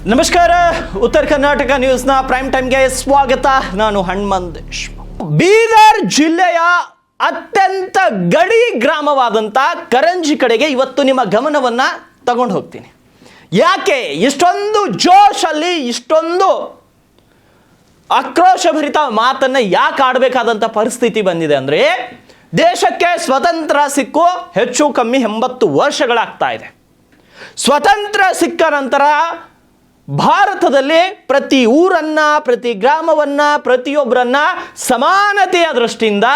ನಮಸ್ಕಾರ. ಉತ್ತರ ಕರ್ನಾಟಕ ನ್ಯೂಸ್ನ ಪ್ರೈಮ್ ಟೈಮ್ಗೆ ಸ್ವಾಗತ. ನಾನು ಹನುಮಂತೇಶ್. ಬೀದರ್ ಜಿಲ್ಲೆಯ ಅತ್ಯಂತ ಗಡಿ ಗ್ರಾಮವಾದಂಥ ಕರಂಜಿ ಕಡೆಗೆ ಇವತ್ತು ನಿಮ್ಮ ಗಮನವನ್ನು ತಗೊಂಡು ಹೋಗ್ತೀನಿ. ಯಾಕೆ ಇಷ್ಟೊಂದು ಜೋಶಲ್ಲಿ ಇಷ್ಟೊಂದು ಆಕ್ರೋಶಭರಿತ ಮಾತನ್ನು ಯಾಕೆ ಆಡಬೇಕಾದಂಥ ಪರಿಸ್ಥಿತಿ ಬಂದಿದೆ ಅಂದರೆ, ದೇಶಕ್ಕೆ ಸ್ವತಂತ್ರ ಸಿಕ್ಕು ಹೆಚ್ಚು ಕಮ್ಮಿ 80 ವರ್ಷಗಳಾಗ್ತಾ ಇದೆ. ಸ್ವತಂತ್ರ ಸಿಕ್ಕ ನಂತರ ಭಾರತದಲ್ಲಿ ಪ್ರತಿ ಊರನ್ನ, ಪ್ರತಿ ಗ್ರಾಮವನ್ನ, ಪ್ರತಿಯೊಬ್ಬರನ್ನ ಸಮಾನತೆಯ ದೃಷ್ಟಿಯಿಂದ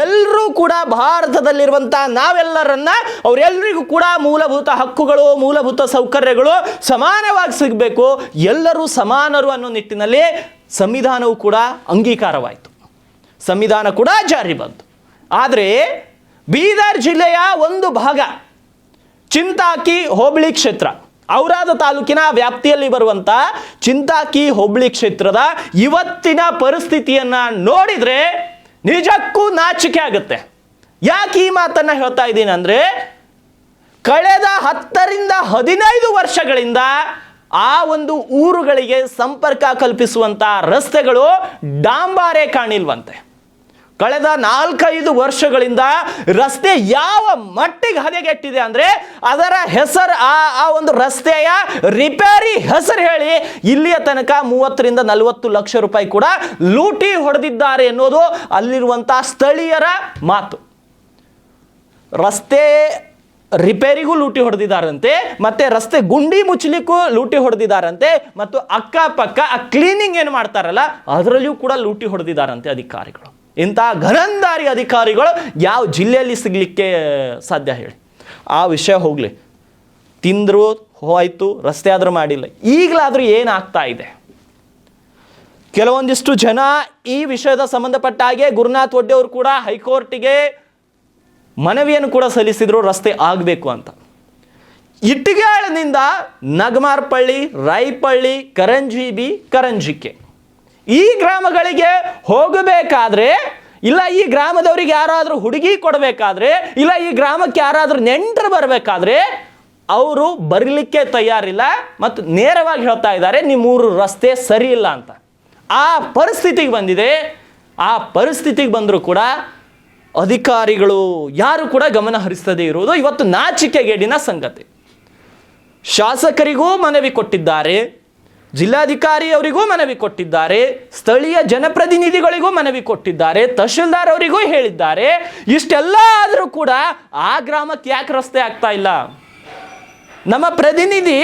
ಎಲ್ಲರೂ ಕೂಡ ಭಾರತದಲ್ಲಿರುವಂಥ ನಾವೆಲ್ಲರನ್ನ ಅವರೆಲ್ಲರಿಗೂ ಕೂಡ ಮೂಲಭೂತ ಹಕ್ಕುಗಳು, ಮೂಲಭೂತ ಸೌಕರ್ಯಗಳು ಸಮಾನವಾಗಿ ಸಿಗಬೇಕು, ಎಲ್ಲರೂ ಸಮಾನರು ಅನ್ನೋ ನಿಟ್ಟಿನಲ್ಲಿ ಸಂವಿಧಾನವು ಕೂಡ ಅಂಗೀಕಾರವಾಯಿತು, ಸಂವಿಧಾನ ಕೂಡ ಜಾರಿ ಬಂತು. ಆದರೆ ಬೀದರ್ ಜಿಲ್ಲೆಯ ಒಂದು ಭಾಗ ಚಿಂತಾಕಿ ಹೋಬಳಿ ಕ್ಷೇತ್ರ, ಔರಾದ ತಾಲೂಕಿನ ವ್ಯಾಪ್ತಿಯಲ್ಲಿ ಬರುವಂಥ ಚಿಂತಾಕಿ ಹೋಬಳಿ ಕ್ಷೇತ್ರದ ಇವತ್ತಿನ ಪರಿಸ್ಥಿತಿಯನ್ನು ನೋಡಿದರೆ ನಿಜಕ್ಕೂ ನಾಚಿಕೆ ಆಗುತ್ತೆ. ಯಾಕೆ ಈ ಮಾತನ್ನು ಹೇಳ್ತಾ ಇದ್ದೀನಿ ಅಂದರೆ, ಕಳೆದ 10 ರಿಂದ 15 ವರ್ಷಗಳಿಂದ ಆ ಒಂದು ಊರುಗಳಿಗೆ ಸಂಪರ್ಕ ಕಲ್ಪಿಸುವಂಥ ರಸ್ತೆಗಳು ಡಾಂಬಾರೇ ಕಾಣಿಲ್ವಂತೆ. ಕಳೆದ 4-5 ವರ್ಷಗಳಿಂದ ರಸ್ತೆ ಯಾವ ಮಟ್ಟಿಗೆ ಹದಗೆಟ್ಟಿದೆ ಅಂದರೆ, ಅದರ ಹೆಸರು ಆ ಒಂದು ರಸ್ತೆಯ ರಿಪೇರಿ ಹೆಸರು ಹೇಳಿ ಇಲ್ಲಿಯ ತನಕ 30 ರಿಂದ 40 ಲಕ್ಷ ರೂಪಾಯಿ ಕೂಡ ಲೂಟಿ ಹೊಡೆದಿದ್ದಾರೆ ಎನ್ನುವುದು ಅಲ್ಲಿರುವಂಥ ಸ್ಥಳೀಯರ ಮಾತು. ರಸ್ತೆ ರಿಪೇರಿಗೂ ಲೂಟಿ ಹೊಡೆದಿದ್ದಾರಂತೆ, ಮತ್ತೆ ರಸ್ತೆ ಗುಂಡಿ ಮುಚ್ಚಲಿಕ್ಕೂ ಲೂಟಿ ಹೊಡೆದಿದ್ದಾರಂತೆ, ಮತ್ತು ಅಕ್ಕಪಕ್ಕ ಆ ಕ್ಲೀನಿಂಗ್ ಏನು ಮಾಡ್ತಾರಲ್ಲ ಅದರಲ್ಲಿಯೂ ಕೂಡ ಲೂಟಿ ಹೊಡೆದಿದ್ದಾರಂತೆ ಅಧಿಕಾರಿಗಳು. ಇಂಥ ಘನಂದಾರಿ ಅಧಿಕಾರಿಗಳು ಯಾವ ಜಿಲ್ಲೆಯಲ್ಲಿ ಸಿಗಲಿಕ್ಕೆ ಸಾಧ್ಯ ಹೇಳಿ? ಆ ವಿಷಯ ಹೋಗಲಿ, ತಿಂದರು ಹೋಯ್ತು, ರಸ್ತೆ ಆದರೂ ಮಾಡಿಲ್ಲ. ಈಗಲಾದರೂ ಏನಾಗ್ತಾ ಇದೆ? ಕೆಲವೊಂದಿಷ್ಟು ಜನ ಈ ವಿಷಯದ ಸಂಬಂಧಪಟ್ಟ ಹಾಗೆ ಗುರುನಾಥ್ ವಡ್ಡೆ ಅವರು ಕೂಡ ಹೈಕೋರ್ಟಿಗೆ ಮನವಿಯನ್ನು ಕೂಡ ಸಲ್ಲಿಸಿದ್ರು, ರಸ್ತೆ ಆಗಬೇಕು ಅಂತ. ಇಟ್ಟಿಗಾಳನಿಂದ ನಗಮಾರ್ಪಳ್ಳಿ, ರಾಯಪಳ್ಳಿ, ಕರಂಜಿಕೆ ಈ ಗ್ರಾಮಗಳಿಗೆ ಹೋಗಬೇಕಾದ್ರೆ, ಇಲ್ಲ ಈ ಗ್ರಾಮದವರಿಗೆ ಯಾರಾದರೂ ಹುಡುಗಿ ಕೊಡಬೇಕಾದ್ರೆ, ಇಲ್ಲ ಈ ಗ್ರಾಮಕ್ಕೆ ಯಾರಾದರೂ ನೆಂಟರು ಬರಬೇಕಾದ್ರೆ ಅವರು ಬರಲಿಕ್ಕೆ ತಯಾರಿಲ್ಲ ಮತ್ತು ನೇರವಾಗಿ ಹೇಳ್ತಾ ಇದ್ದಾರೆ ನಿಮ್ಮೂರು ರಸ್ತೆ ಸರಿ ಇಲ್ಲ ಅಂತ. ಆ ಪರಿಸ್ಥಿತಿಗೆ ಬಂದಿದೆ. ಆ ಪರಿಸ್ಥಿತಿಗೆ ಬಂದರೂ ಕೂಡ ಅಧಿಕಾರಿಗಳು ಯಾರು ಕೂಡ ಗಮನ ಹರಿಸದೇ ಇರುವುದು ಇವತ್ತು ನಾಚಿಕೆಗೇಡಿನ ಸಂಗತಿ. ಶಾಸಕರಿಗೂ ಮನವಿ ಕೊಟ್ಟಿದ್ದಾರೆ, ಜಿಲ್ಲಾಧಿಕಾರಿ ಅವರಿಗೂ ಮನವಿ ಕೊಟ್ಟಿದ್ದಾರೆ, ಸ್ಥಳೀಯ ಜನಪ್ರತಿನಿಧಿಗಳಿಗೂ ಮನವಿ ಕೊಟ್ಟಿದ್ದಾರೆ, ತಹಶೀಲ್ದಾರ್ ಅವರಿಗೂ ಹೇಳಿದ್ದಾರೆ. ಇಷ್ಟೆಲ್ಲ ಆದರೂ ಕೂಡ ಆ ಗ್ರಾಮಕ್ಕೆ ಯಾಕೆ ರಸ್ತೆ ಆಗ್ತಾ ಇಲ್ಲ? ನಮ್ಮ ಪ್ರತಿನಿಧಿ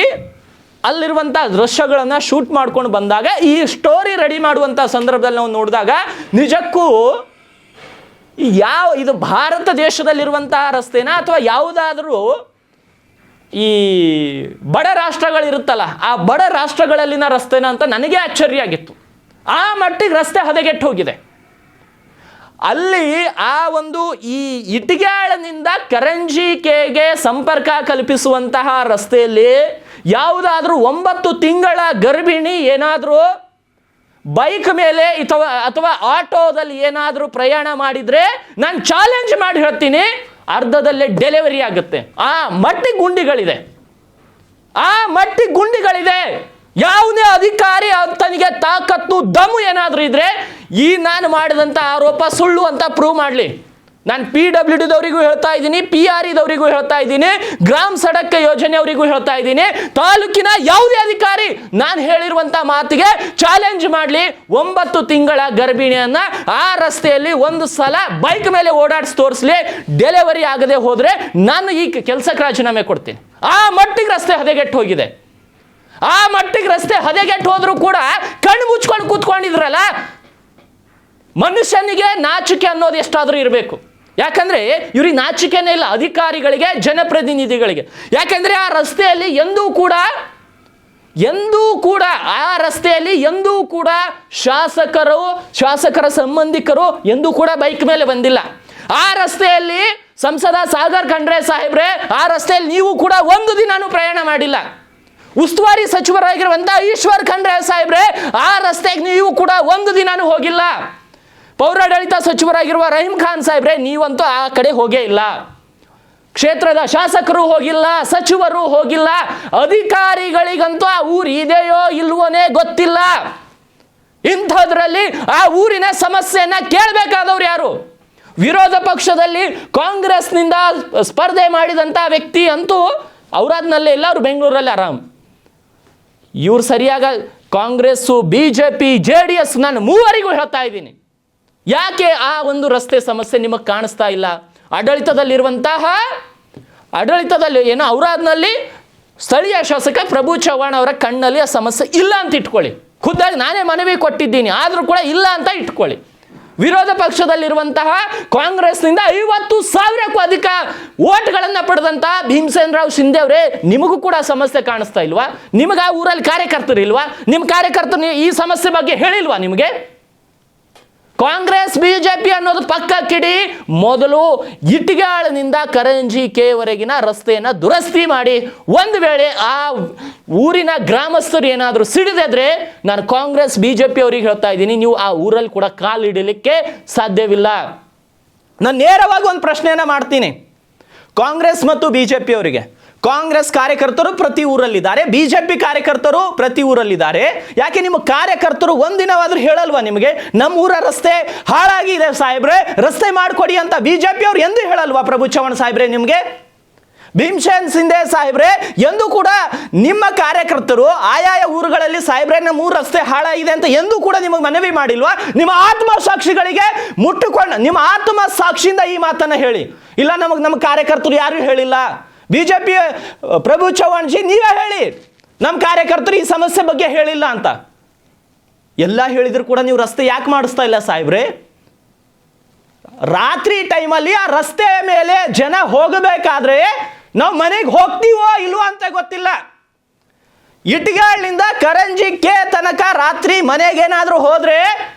ಅಲ್ಲಿರುವಂಥ ದೃಶ್ಯಗಳನ್ನು ಶೂಟ್ ಮಾಡ್ಕೊಂಡು ಬಂದಾಗ, ಈ ಸ್ಟೋರಿ ರೆಡಿ ಮಾಡುವಂಥ ಸಂದರ್ಭದಲ್ಲಿ ನಾವು ನೋಡಿದಾಗ ನಿಜಕ್ಕೂ ಇದು ಭಾರತ ದೇಶದಲ್ಲಿರುವಂತಹ ರಸ್ತೆನಾ ಅಥವಾ ಯಾವುದಾದ್ರೂ ಈ ಬಡ ರಾಷ್ಟ್ರಗಳಿರುತ್ತಲ್ಲ ಆ ಬಡ ರಾಷ್ಟ್ರಗಳಲ್ಲಿನ ರಸ್ತೆನ ಅಂತ ನನಗೆ ಆಶ್ಚರ್ಯ ಆಗಿತ್ತು. ಆ ಮಟ್ಟಿಗೆ ರಸ್ತೆ ಹದಗೆಟ್ಟು ಹೋಗಿದೆ. ಅಲ್ಲಿ ಆ ಒಂದು ಈ ಇಟಿಗ್ಯಾಳನಿಂದ ಕರಂಜಿಕೆಗೆ ಸಂಪರ್ಕ ಕಲ್ಪಿಸುವಂತಹ ರಸ್ತೆಯಲ್ಲಿ ಯಾವುದಾದ್ರೂ 9 ತಿಂಗಳ ಗರ್ಭಿಣಿ ಏನಾದರೂ ಬೈಕ್ ಮೇಲೆ ಅಥವಾ ಆಟೋದಲ್ಲಿ ಏನಾದರೂ ಪ್ರಯಾಣ ಮಾಡಿದರೆ ನಾನು ಚಾಲೆಂಜ್ ಮಾಡಿ ಹೇಳ್ತೀನಿ, ಅರ್ಧದಲ್ಲೇ ಡೆಲಿವರಿ ಆಗುತ್ತೆ. ಆ ಮಟ್ಟಿಗೆ ಗುಂಡಿಗಳಿದೆ. ಯಾವುದೇ ಅಧಿಕಾರಿ ತನಗೆ ತಾಕತ್ತು ದಮ್ಮು ಏನಾದರೂ ಇದ್ರೆ ಈ ನಾನು ಮಾಡಿದಂಥ ಆರೋಪ ಸುಳ್ಳು ಅಂತ ಪ್ರೂವ್ ಮಾಡಲಿ. ನಾನು PWDದವರಿಗೂ ಹೇಳ್ತಾ ಇದ್ದೀನಿ, PREದವರಿಗೂ ಹೇಳ್ತಾ ಇದ್ದೀನಿ, ಗ್ರಾಮ ಸಡಕ್ ಯೋಜನೆ ಅವರಿಗೂ ಹೇಳ್ತಾ ಇದ್ದೀನಿ, ತಾಲೂಕಿನ ಯಾವುದೇ ಅಧಿಕಾರಿ ನಾನು ಹೇಳಿರುವಂಥ ಮಾತಿಗೆ ಚಾಲೆಂಜ್ ಮಾಡಲಿ. 9 ತಿಂಗಳ ಗರ್ಭಿಣಿಯನ್ನ ಆ ರಸ್ತೆಯಲ್ಲಿ ಒಂದು ಸಲ ಬೈಕ್ ಮೇಲೆ ಓಡಾಡಿಸಿ ತೋರಿಸಲಿ, ಡೆಲಿವರಿ ಆಗದೆ ಹೋದರೆ ನಾನು ಈ ಕೆಲಸಕ್ಕೆ ರಾಜೀನಾಮೆ ಕೊಡ್ತೀನಿ. ಆ ಮಟ್ಟಿಗೆ ರಸ್ತೆ ಹದಗೆಟ್ಟು ಹೋಗಿದೆ. ಆ ಮಟ್ಟಿಗೆ ರಸ್ತೆ ಹದಗೆಟ್ಟು ಹೋದ್ರೂ ಕೂಡ ಕಣ್ಣು ಮುಚ್ಕೊಂಡು ಕೂತ್ಕೊಂಡಿದ್ರಲ್ಲ, ಮನುಷ್ಯನಿಗೆ ನಾಚಿಕೆ ಅನ್ನೋದು ಎಷ್ಟಾದರೂ ಇರಬೇಕು. ಯಾಕಂದ್ರೆ ಇವ್ರಿಗೆ ನಾಚಿಕೆನೇ ಇಲ್ಲ, ಅಧಿಕಾರಿಗಳಿಗೆ, ಜನಪ್ರತಿನಿಧಿಗಳಿಗೆ. ಯಾಕಂದ್ರೆ ಆ ರಸ್ತೆಯಲ್ಲಿ ಎಂದೂ ಕೂಡ ಶಾಸಕರ ಸಂಬಂಧಿಕರು ಎಂದೂ ಕೂಡ ಬೈಕ್ ಮೇಲೆ ಬಂದಿಲ್ಲ. ಆ ರಸ್ತೆಯಲ್ಲಿ ಸಂಸದ ಸಾಗರ್ ಖಂಡ್ರೆ ಸಾಹೇಬ್ರೆ, ಆ ರಸ್ತೆಯಲ್ಲಿ ನೀವು ಕೂಡ ಒಂದು ದಿನಾನೂ ಪ್ರಯಾಣ ಮಾಡಿಲ್ಲ. ಉಸ್ತುವಾರಿ ಸಚಿವರಾಗಿರುವಂಥ ಈಶ್ವರ್ ಖಂಡ್ರೆ ಸಾಹೇಬ್ರೆ, ಆ ರಸ್ತೆಗೆ ನೀವು ಕೂಡ ಒಂದು ದಿನಾನೂ ಹೋಗಿಲ್ಲ. ಪೌರಾಡಳಿತ ಸಚಿವರಾಗಿರುವ ರಹೀಂ ಖಾನ್ ಸಾಹೇಬ್ರೆ, ನೀವಂತೂ ಆ ಕಡೆ ಹೋಗೇ ಇಲ್ಲ. ಕ್ಷೇತ್ರದ ಶಾಸಕರು ಹೋಗಿಲ್ಲ, ಸಚಿವರು ಹೋಗಿಲ್ಲ, ಅಧಿಕಾರಿಗಳಿಗಂತೂ ಆ ಊರು ಇದೆಯೋ ಇಲ್ವೋನೇ ಗೊತ್ತಿಲ್ಲ. ಇಂಥದ್ರಲ್ಲಿ ಆ ಊರಿನ ಸಮಸ್ಯೆಯನ್ನ ಕೇಳಬೇಕಾದವ್ರು ಯಾರು? ವಿರೋಧ ಪಕ್ಷದಲ್ಲಿ ಕಾಂಗ್ರೆಸ್ನಿಂದ ಸ್ಪರ್ಧೆ ಮಾಡಿದಂಥ ವ್ಯಕ್ತಿ ಅಂತೂ ಔರಾದ್ನಲ್ಲೇ ಇಲ್ಲ, ಅವರು ಬೆಂಗಳೂರಲ್ಲಿ ಆರಾಮ್. ಇವ್ರು ಸರಿಯಾಗ ಕಾಂಗ್ರೆಸ್ಸು, BJP, JDS, ನಾನು ಮೂವರಿಗೂ ಹೇಳ್ತಾ ಇದ್ದೀನಿ, ಯಾಕೆ ಆ ಒಂದು ರಸ್ತೆ ಸಮಸ್ಯೆ ನಿಮಗೆ ಕಾಣಿಸ್ತಾ ಇಲ್ಲ? ಆಡಳಿತದಲ್ಲಿ ಏನೋ ಔರಾದ್ನಲ್ಲಿ ಸ್ಥಳೀಯ ಶಾಸಕ ಪ್ರಭು ಚವ್ಹಾಣ್ ಅವರ ಕಣ್ಣಲ್ಲಿ ಆ ಸಮಸ್ಯೆ ಇಲ್ಲ ಅಂತ ಇಟ್ಕೊಳ್ಳಿ. ಖುದ್ದಾಗಿ ನಾನೇ ಮನವಿ ಕೊಟ್ಟಿದ್ದೀನಿ, ಆದರೂ ಕೂಡ ಇಲ್ಲ ಅಂತ ಇಟ್ಕೊಳ್ಳಿ. ವಿರೋಧ ಪಕ್ಷದಲ್ಲಿರುವಂತಹ ಕಾಂಗ್ರೆಸ್ನಿಂದ 50,000ಕ್ಕೂ ಅಧಿಕ ಓಟ್ಗಳನ್ನು ಪಡೆದಂಥ ಭೀಮಸೇನ್ ರಾವ್ ಶಿಂದೆ ಅವರೇ, ನಿಮಗೂ ಕೂಡ ಸಮಸ್ಯೆ ಕಾಣಿಸ್ತಾ ಇಲ್ವಾ? ನಿಮಗೆ ಆ ಊರಲ್ಲಿ ಕಾರ್ಯಕರ್ತರು ಇಲ್ವಾ? ನಿಮ್ಮ ಕಾರ್ಯಕರ್ತರು ಈ ಸಮಸ್ಯೆ ಬಗ್ಗೆ ಹೇಳಿಲ್ವಾ ನಿಮಗೆ? ಕಾಂಗ್ರೆಸ್ BJP ಅನ್ನೋದು ಪಕ್ಕಕ್ಕಿಡಿ, ಮೊದಲು ಇಟಿಗಾಳನಿಂದ ಕರಂಜಿಕೆವರೆಗಿನ ರಸ್ತೆಯನ್ನು ದುರಸ್ತಿ ಮಾಡಿ, ಒಂದು ವೇಳೆ ಆ ಊರಿನ ಗ್ರಾಮಸ್ಥರು ಏನಾದರೂ ಸಿಡಿದಿದ್ರೆ ನಾನು ಕಾಂಗ್ರೆಸ್ BJP ಅವರಿಗೆ ಹೇಳ್ತಾ ಇದ್ದೀನಿ, ನೀವು ಆ ಊರಲ್ಲಿ ಕೂಡ ಕಾಲಿಡಲಿಕ್ಕೆ ಸಾಧ್ಯವಿಲ್ಲ. ನಾನು ನೇರವಾಗಿ ಒಂದು ಪ್ರಶ್ನೆಯನ್ನು ಮಾಡ್ತೀನಿ ಕಾಂಗ್ರೆಸ್ ಮತ್ತು BJP ಅವರಿಗೆ. ಕಾಂಗ್ರೆಸ್ ಕಾರ್ಯಕರ್ತರು ಪ್ರತಿ ಊರಲ್ಲಿದ್ದಾರೆ, BJP ಕಾರ್ಯಕರ್ತರು ಪ್ರತಿ ಊರಲ್ಲಿದ್ದಾರೆ. ಯಾಕೆ ನಿಮ್ಮ ಕಾರ್ಯಕರ್ತರು ಒಂದಿನವಾದ್ರೂ ಹೇಳಲ್ವಾ ನಿಮಗೆ, ನಮ್ಮ ಊರ ರಸ್ತೆ ಹಾಳಾಗಿದೆ ಸಾಹೇಬ್ರೆ, ರಸ್ತೆ ಮಾಡಿಕೊಡಿ ಅಂತ BJP ಅವ್ರು ಎಂದು ಹೇಳಲ್ವಾ? ಪ್ರಭು ಚವ್ಹಾಣ್ ಸಾಹೇಬ್ರೆ, ನಿಮಗೆ ಭೀಮಸೇನ್ ಶಿಂದೆ ಸಾಹೇಬ್ರೆ, ಎಂದು ಕೂಡ ನಿಮ್ಮ ಕಾರ್ಯಕರ್ತರು ಆಯಾಯ ಊರುಗಳಲ್ಲಿ ಸಾಹೇಬ್ರೆ ನಮ್ಮ ಊರ ರಸ್ತೆ ಹಾಳಾಗಿದೆ ಅಂತ ಎಂದೂ ಕೂಡ ನಿಮಗೆ ಮನವಿ ಮಾಡಿಲ್ವಾ? ನಿಮ್ಮ ಆತ್ಮಸಾಕ್ಷಿಗಳಿಗೆ ಮುಟ್ಟುಕೊಂಡು ನಿಮ್ಮ ಆತ್ಮಸಾಕ್ಷಿಯಿಂದ ಈ ಮಾತನ್ನ ಹೇಳಿ. ಇಲ್ಲ, ನಮ್ಮ ಕಾರ್ಯಕರ್ತರು ಯಾರು ಹೇಳಿಲ್ಲ. BJP ಪ್ರಭು ಚವ್ಹಾಣ್ ಜಿ, ನೀವೇ ಹೇಳಿ, ನಮ್ಮ ಕಾರ್ಯಕರ್ತರು ಈ ಸಮಸ್ಯೆ ಬಗ್ಗೆ ಹೇಳಿಲ್ಲ ಅಂತ. ಎಲ್ಲ ಹೇಳಿದ್ರು ಕೂಡ ನೀವು ರಸ್ತೆ ಯಾಕೆ ಮಾಡಿಸ್ತಾ ಇಲ್ಲ ಸಾಹೇಬ್ರೆ? ರಾತ್ರಿ ಟೈಮಲ್ಲಿ ಆ ರಸ್ತೆಯ ಮೇಲೆ ಜನ ಹೋಗಬೇಕಾದ್ರೆ ನಾವು ಮನೆಗೆ ಹೋಗ್ತೀವೋ ಇಲ್ವೋ ಅಂತ ಗೊತ್ತಿಲ್ಲ. ಇಟ್ಗಾಳ್ನಿಂದ ಕರಂಜಿಕೆ ತನಕ ರಾತ್ರಿ ಮನೆಗೇನಾದ್ರೂ ಹೋದ್ರೆ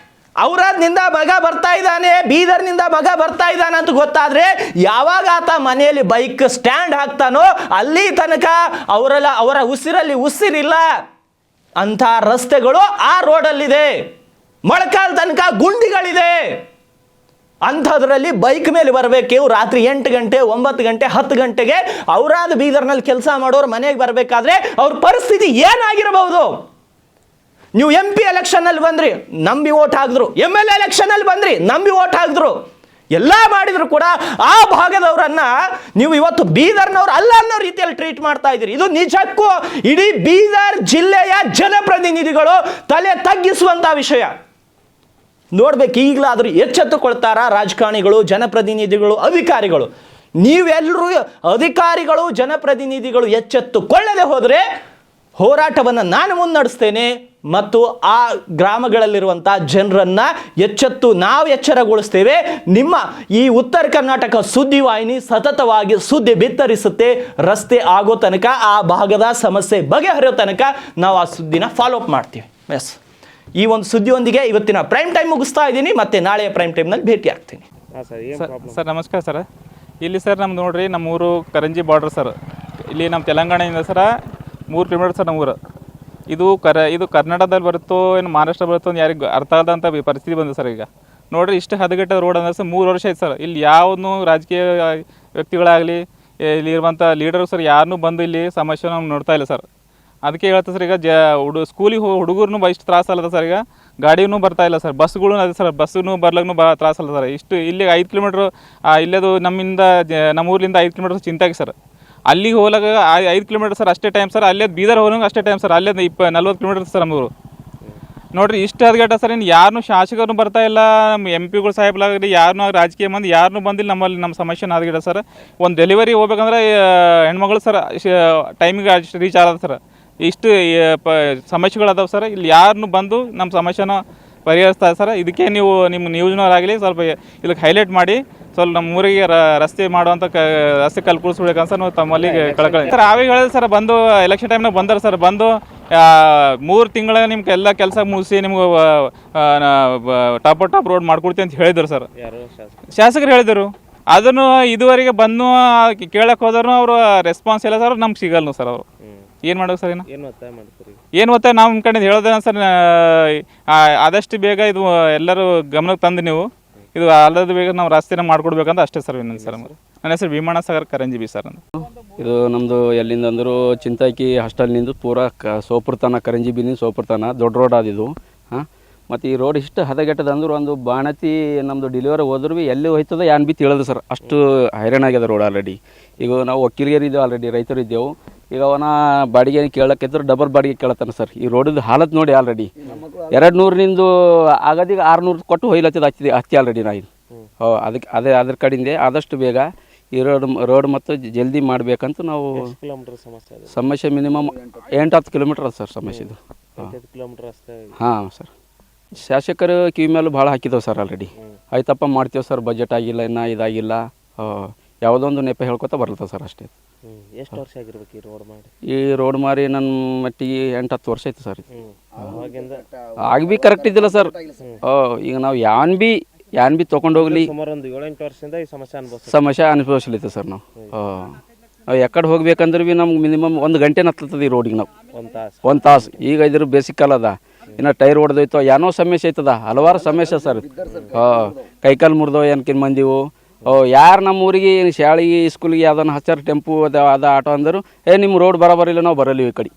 ಔರಾದ್ನಿಂದ ಮಗ ಬರ್ತಾ ಇದ್ದಾನೆ, ಬೀದರ್ನಿಂದ ಮಗ ಬರ್ತಾ ಇದ್ದಾನೆ ಅಂತ ಗೊತ್ತಾದ್ರೆ ಯಾವಾಗ ಆತ ಮನೆಯಲ್ಲಿ ಬೈಕ್ ಸ್ಟ್ಯಾಂಡ್ ಹಾಕ್ತಾನೋ ಅಲ್ಲಿ ತನಕ ಅವರ ಉಸಿರಲ್ಲಿ ಉಸಿರಿಲ್ಲ. ಅಂಥ ರಸ್ತೆಗಳು ಆ ರೋಡಲ್ಲಿದೆ. ಮೊಳಕಾಲ್ ತನಕ ಗುಂಡಿಗಳಿದೆ. ಅಂಥದ್ರಲ್ಲಿ ಬೈಕ್ ಮೇಲೆ ಬರಬೇಕು ರಾತ್ರಿ 8 ಗಂಟೆ 9 ಗಂಟೆ 10 ಗಂಟೆಗೆ ಔರಾದ್ ಬೀದರ್ನಲ್ಲಿ ಕೆಲಸ ಮಾಡೋರು ಮನೆಗೆ ಬರಬೇಕಾದ್ರೆ ಅವ್ರ ಪರಿಸ್ಥಿತಿ ಏನಾಗಿರಬಹುದು? ನೀವು MP ಎಲೆಕ್ಷನ್ ಅಲ್ಲಿ ಬಂದ್ರಿ, ನಂಬಿ ಓಟ್ ಹಾಕಿದ್ರು. MLA ಎಲೆಕ್ಷನ್ ಅಲ್ಲಿ ಬಂದ್ರಿ, ನಂಬಿ ಓಟ್ ಹಾಕಿದ್ರು. ಎಲ್ಲ ಮಾಡಿದ್ರು ಕೂಡ ಆ ಭಾಗದವರನ್ನ ನೀವು ಇವತ್ತು ಬೀದರ್ನವ್ರು ಅಲ್ಲ ಅನ್ನೋ ರೀತಿಯಲ್ಲಿ ಟ್ರೀಟ್ ಮಾಡ್ತಾ ಇದ್ದೀರಿ. ಇದು ನಿಜಕ್ಕೂ ಇಡೀ ಬೀದರ್ ಜಿಲ್ಲೆಯ ಜನಪ್ರತಿನಿಧಿಗಳು ತಲೆ ತಗ್ಗಿಸುವಂತ ವಿಷಯ. ನೋಡ್ಬೇಕು, ಈಗಲಾದರೂ ಎಚ್ಚೆತ್ತುಕೊಳ್ತಾರ ರಾಜಕಾರಣಿಗಳು, ಜನಪ್ರತಿನಿಧಿಗಳು, ಅಧಿಕಾರಿಗಳು. ನೀವೆಲ್ಲರೂ ಅಧಿಕಾರಿಗಳು, ಜನಪ್ರತಿನಿಧಿಗಳು ಎಚ್ಚೆತ್ತುಕೊಳ್ಳದೆ ಹೋದರೆ ಹೋರಾಟವನ್ನು ನಾನು ಮುನ್ನಡೆಸ್ತೇನೆ ಮತ್ತು ಆ ಗ್ರಾಮಗಳಲ್ಲಿರುವಂಥ ಜನರನ್ನ ನಾವು ಎಚ್ಚರಗೊಳಿಸ್ತೇವೆ. ನಿಮ್ಮ ಈ ಉತ್ತರ ಕರ್ನಾಟಕ ಸುದ್ದಿವಾಹಿನಿ ಸತತವಾಗಿ ಸುದ್ದಿ ಬಿತ್ತರಿಸುತ್ತೆ. ರಸ್ತೆ ಆಗೋ ತನಕ, ಆ ಭಾಗದ ಸಮಸ್ಯೆ ಬಗೆಹರಿಯೋ ತನಕ ನಾವು ಆ ಸುದ್ದಿನ ಫಾಲೋಅಪ್ ಮಾಡ್ತೀವಿ. ಎಸ್, ಈ ಒಂದು ಸುದ್ದಿಯೊಂದಿಗೆ ಇವತ್ತಿನ ಪ್ರೈಮ್ ಟೈಮ್ ಮುಗಿಸ್ತಾ ಇದ್ದೀನಿ. ಮತ್ತೆ ನಾಳೆಯ ಪ್ರೈಮ್ ಟೈಮ್ನಲ್ಲಿ ಭೇಟಿ ಆಗ್ತೀನಿ. ಸರ್ ನಮಸ್ಕಾರ ಸರ್. ಇಲ್ಲಿ ಸರ್ ನಮ್ದು ನೋಡ್ರಿ, ನಮ್ಮೂರು ಕರಂಜಿ ಬಾರ್ಡರ್ ಸರ್. ಇಲ್ಲಿ ನಮ್ಮ ತೆಲಂಗಾಣದಿಂದ ಸರ 3 ಕಿಲೋಮೀಟರ್ ಸರ್ ನಮ್ಮೂರು. ಇದು ಕರ್ನಾಟಕದಲ್ಲಿ ಬರುತ್ತೋ ಏನು ಮಹಾರಾಷ್ಟ್ರ ಬರುತ್ತೋ ಅಂತ ಯಾರಿಗೆ ಅರ್ಥ ಆದಂಥ ಪರಿಸ್ಥಿತಿ ಬಂದಿದೆ ಸರ್. ಈಗ ನೋಡ್ರಿ, ಇಷ್ಟು ಹದಗೆಟ್ಟ ರೋಡ್ ಅಂದ್ರೆ ಸರ್ 3 ವರ್ಷ ಆಯ್ತು ಸರ್. ಇಲ್ಲಿ ಯಾವನು ರಾಜಕೀಯ ವ್ಯಕ್ತಿಗಳಾಗಲಿ, ಇಲ್ಲಿರುವಂಥ ಲೀಡರ್ ಸರ್ ಯಾರನ್ನೂ ಬಂದು ಇಲ್ಲಿ ಸಮಸ್ಯೆ ನಾವು ನೋಡ್ತಾ ಇಲ್ಲ ಸರ್. ಅದಕ್ಕೆ ಹೇಳ್ತಾ ಸರ್, ಈಗ ಸ್ಕೂಲಿಗೆ ಹುಡುಗರು ಇಷ್ಟು ತ್ರಾಸ ಅಲ್ಲದ ಸರ್. ಈಗ ಗಾಡಿನೂ ಬರ್ತಾ ಇಲ್ಲ ಸರ್, ಬಸ್ಗಳು ಅದೇ ಸರ್, ಬಸ್ಸೂ ಬರ್ಲಕ್ಕೂ ತ್ರಾಸ ಅಲ್ಲ ಸರ್. ಇಷ್ಟು ಇಲ್ಲಿಗೆ 5 ಕಿಲೋಮೀಟ್ರ್, ಇಲ್ಲದು ನಮ್ಮ ಊರ್ಲಿಂದ 5 ಕಿಲೋಮೀಟರ್ ಚಿಂತಾಗಿ ಸರ್. ಅಲ್ಲಿಗೆ ಹೋಗ್ಲಾಗ 5 ಕಿಲೋಮೀಟರ್ ಸರ್ ಅಷ್ಟೇ ಟೈಮ್ ಸರ್. ಅಲ್ಲೇ ಬೀದರ್ ಹೋಗೋಂಗೆ ಅಷ್ಟೇ ಟೈಮ್ ಸರ್. ಅಲ್ಲೇ 40 ಕಿಲೋಮೀಟರ್ ಸರ್ ನಮ್ಮೂರು. ನೋಡಿರಿ, ಇಷ್ಟು ಹದಗೆಟ್ಟ ಸರ್. ಇನ್ನು ಯಾರನ್ನೂ ಶಾಸಕರು ಬರ್ತಾ ಇಲ್ಲ, ನಮ್ಮ MP ಗಳು ಸಾಹೇಬ್ಲಾಗಲಿ ಯಾರನ್ನೂ ರಾಜಕೀಯ ಮಂದಿ ಯಾರನ್ನೂ ಬಂದಿಲ್ಲ ನಮ್ಮಲ್ಲಿ. ನಮ್ಮ ಸಮಸ್ಯೆನ ಹದಗೆಟ್ಟ ಸರ್. ಒಂದು ಡೆಲಿವರಿ ಹೋಗ್ಬೇಕಂದ್ರೆ ಹೆಣ್ಮಗಳು ಸರ್ ಟೈಮಿಗೆ ಅಷ್ಟು ರೀಚ್ ಆಗದ ಸರ್. ಇಷ್ಟು ಸಮಸ್ಯೆಗಳು ಅದಾವೆ ಸರ್. ಇಲ್ಲಿ ಯಾರನ್ನೂ ಬಂದು ನಮ್ಮ ಸಮಸ್ಯೆನ ಪರಿಹರಿಸ್ತಾರೆ ಸರ್. ಇದಕ್ಕೆ ನೀವು ನಿಮ್ಮ ನ್ಯೂಸ್ನವರಾಗಲಿ ಸ್ವಲ್ಪ ಇದಕ್ಕೆ ಹೈಲೈಟ್ ಮಾಡಿ ಸ್ವಲ್ಪ ನಮ್ಮ ಊರಿಗೆ ರಸ್ತೆ ಮಾಡುವಂಥ ರಸ್ತೆ ಕಲ್ಪಿಸ್ಬೇಕಂತ ಸರ್ ನಾವು ತಮ್ಮಲ್ಲಿ ಕಳ್ಕೊಳ್ಳಿ ಸರ್. ಆವಾಗ ಹೇಳಿದ್ರೆ ಸರ್, ಬಂದು ಎಲೆಕ್ಷನ್ ಟೈಮ್ನಾಗ ಬಂದಾರೆ ಸರ್. ಬಂದು 3 ತಿಂಗಳ ನಿಮ್ಗೆ ಎಲ್ಲ ಕೆಲಸ ಮುಗಿಸಿ ನಿಮ್ಗೆ ಟಾಪ್ ರೋಡ್ ಮಾಡ್ಕೊಡ್ತೀವಿ ಅಂತ ಹೇಳಿದ್ರು ಸರ್. ಶಾಸಕರು ಹೇಳಿದರು. ಅದನ್ನು ಇದುವರೆಗೆ ಬಂದು ಕೇಳಕ್ಕೆ ಹೋದ್ರು ಅವರು ರೆಸ್ಪಾನ್ಸ್ ಇಲ್ಲ ಸರ್. ನಮ್ಗೆ ಸಿಗಲ್ಲ ಸರ್. ಅವರು ಏನು ಮಾಡೋದು ಸರ್? ಏನು ಒತ್ತಾಯ ನಾವು ನಿಮ್ಮ ಕಡೆ ಹೇಳೋದೇನ ಸರ್, ಆದಷ್ಟು ಬೇಗ ಇದು ಎಲ್ಲರೂ ಗಮನಕ್ಕೆ ತಂದು ನೀವು ಇದು ಅಲ್ಲದ ಬೇಗ ನಾವು ರಸ್ತೆನ ಮಾಡ್ಕೊಡ್ಬೇಕಂತ ಅಷ್ಟೇ ಸರ್. ಇನ್ನೊಂದು ಸರ್ ನನ್ನ ಹೆಸರು ವಿಮಾನ ಸಾಗರ್ ಕರಂಜಿ ಬಿ ಸರ್ ಅಂತ. ಇದು ನಮ್ಮದು ಎಲ್ಲಿಂದ ಅಂದರೂ ಚಿಂತಾಕಿ ಹಾಸ್ಟೆಲ್ನಿಂದ ಪೂರಾ ಸೋಪುರ ತನ ಕರಂಜಿ ಬಿನಿಂದ ಸೋಪುರ ತನ ದೊಡ್ಡ ರೋಡ್ ಆದಿದು. ಹಾಂ, ಮತ್ತು ಈ ರೋಡ್ ಇಷ್ಟು ಹದಗೆಟ್ಟದ ಅಂದ್ರೆ ಒಂದು ಬಾಣತಿ ನಮ್ಮದು ಡೆಲಿವರಿ ಹೋದ್ರೂ ಭೀ ಎಲ್ಲಿ ಹೋಯ್ತದ ಏನು ಭೀ ತಿಳಿದು ಸರ್, ಅಷ್ಟು ಹೈರಾಣ ಆಗ್ಯದ ರೋಡ್ ಆಲ್ರೆಡಿ. ಈಗ ನಾವು ಒಕ್ಕಲಿಗರು ಇದ್ದೇವೆ, ಆಲ್ರೆಡಿ ರೈತರು ಇದ್ದೆವು. ಈಗ ಅವನ ಬಾಡಿಗೆ ಕೇಳಕ್ಕಿದ್ರೆ ಡಬಲ್ ಬಾಡಿಗೆ ಕೇಳತ್ತಾನೆ ಸರ್. ಈ ರೋಡಿದ್ದು ಹಾಲತ್ ನೋಡಿ ಆಲ್ರೆಡಿ 200 ಆಗೋದೀಗ 600 ಕೊಟ್ಟು ಹೊಯ್ಲತ್ತದ ಹತ್ತಿ ಆಲ್ರೆಡಿ ನಾ ಇದು. ಅದಕ್ಕೆ ಅದ್ರ ಕಡೆಯಿಂದ ಆದಷ್ಟು ಬೇಗ ಈ ರೋಡ್ ಮತ್ತು ಜಲ್ದಿ ಮಾಡಬೇಕಂತ ನಾವು ಸಮಸ್ಯೆ ಮಿನಿಮಮ್ 8-10 ಕಿಲೋಮೀಟರ್ ಅದ ಸರ್ ಸಮಸ್ಯೆ ಇದು. ಹಾಂ ಸರ್, ಶಾಸಕರು ಕಿವಿ ಮೇಲೂ ಭಾಳ ಹಾಕಿದ್ದೇವೆ ಸರ್ ಆಲ್ರೆಡಿ. ಆಯ್ತಪ್ಪ ಮಾಡ್ತೇವೆ ಸರ್, ಬಜೆಟ್ ಆಗಿಲ್ಲ, ಇನ್ನೂ ಇದಾಗಿಲ್ಲ, ಯಾವುದೋ ಒಂದು ನೆಪ ಹೇಳ್ಕೊತ ಬರ್ತದೆ ಸರ್ ಅಷ್ಟೇ. ಎಷ್ಟು ವರ್ಷ ಆಗಿರ್ಬೇಕು ಈ ರೋಡ್ ಮಾಡಿ? ಈ ರೋಡ್ ಮಾರಿ ನನ್ನ ಮಟ್ಟಿಗೆ 8-10 ವರ್ಷ ಆಯ್ತು ಸರ್. ಆಗ ಭೀ ಕರೆಕ್ಟ್ ಇದ್ದಿಲ್ಲ ಸರ್. ಈಗ ನಾವು ಯಾನ್ ಬಿ ತೊಗೊಂಡೋಗ್ಲಿ ಸುಮಾರು ಒಂದು 7-8 ವರ್ಷದಿಂದ ಈ ಸಮಸ್ಯೆ ಅನುಭವಿಸ್ಲಿತ್ತು ಸರ್ ನಾವು. ನಾವು ಎಕಡೆ ಹೋಗ್ಬೇಕಂದ್ರೆ ಭೀ ನಮ್ಗೆ ಮಿನಿಮಮ್ 1 ಗಂಟೆ ನತ್ತದ ಈ ರೋಡಿಗೆ ನಾವು. 1 ತಾಸು. ಈಗ ಇದ್ರ ಬೇಸಿಕ್ ಕಾಲ ಅದ, ಇನ್ನು ಟೈರ್ ಹೊಡೆದೋಯ್ತು, ಏನೋ ಸಮಸ್ಯೆ ಐತದ, ಹಲವಾರು ಸಮಸ್ಯೆ ಸರ್. ಕೈಕಾಲು ಮುರಿದೋ ಏನಕಿನ್ ಮಂದಿವು. ಯಾರು ನಮ್ಮ ಊರಿಗೆ ಶಾಲೆಗೆ ಸ್ಕೂಲಿಗೆ ಯಾವ್ದನ್ನ ಹಚ್ಚಾರ ಟೆಂಪು ಅದ ಆಟೋ ಅಂದರು, ನಿಮ್ಮ ರೋಡ್ ಬರೋಬರಿಲ್ಲ, ನಾವು ಬರಲಿವಿ ಈ ಕಡೆ.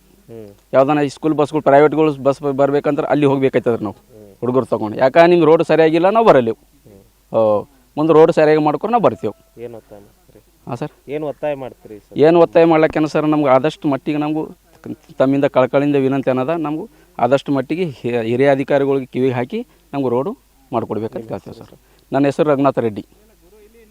ಯಾವ್ದಾನ ಸ್ಕೂಲ್ ಬಸ್ಗಳು ಪ್ರೈವೇಟ್ಗಳು ಬಸ್ ಬರ್ಬೇಕಂದ್ರೆ ಅಲ್ಲಿ ಹೋಗ್ಬೇಕಾಯ್ತದ್ರಿ ನಾವು ಹುಡುಗರು ತೊಗೊಂಡು. ಯಾಕೆ ನಿಮ್ಮ ರೋಡ್ ಸರಿಯಾಗಿಲ್ಲ, ನಾವು ಬರಲಿವು. ಮುಂದೆ ರೋಡ್ ಸರಿಯಾಗಿ ಮಾಡ್ಕೊಂಡು ನಾವು ಬರ್ತೀವಿ. ಹಾಂ ಸರ್, ಏನು ಒತ್ತಾಯ ಮಾಡ್ತೀರಿ? ಏನು ಒತ್ತಾಯ ಮಾಡ್ಲಿಕ್ಕೇನ ಸರ್, ನಮ್ಗೆ ಆದಷ್ಟು ಮಟ್ಟಿಗೆ ನಮಗೂ ತಮ್ಮಿಂದ ಕಳಕಳಿಂದ ವಿನಂತಿ ಅನ್ನೋದ, ನಮಗೂ ಆದಷ್ಟು ಮಟ್ಟಿಗೆ ಹಿರಿಯ ಅಧಿಕಾರಿಗಳಿಗೆ ಕಿವಿಗೆ ಹಾಕಿ ನಮ್ಗೆ ರೋಡು ಮಾಡಿಕೊಡ್ಬೇಕಂತ ಕೇಳ್ತೇವೆ ಸರ್. ನನ್ನ ಹೆಸರು ರಘುನಾಥ ರೆಡ್ಡಿ.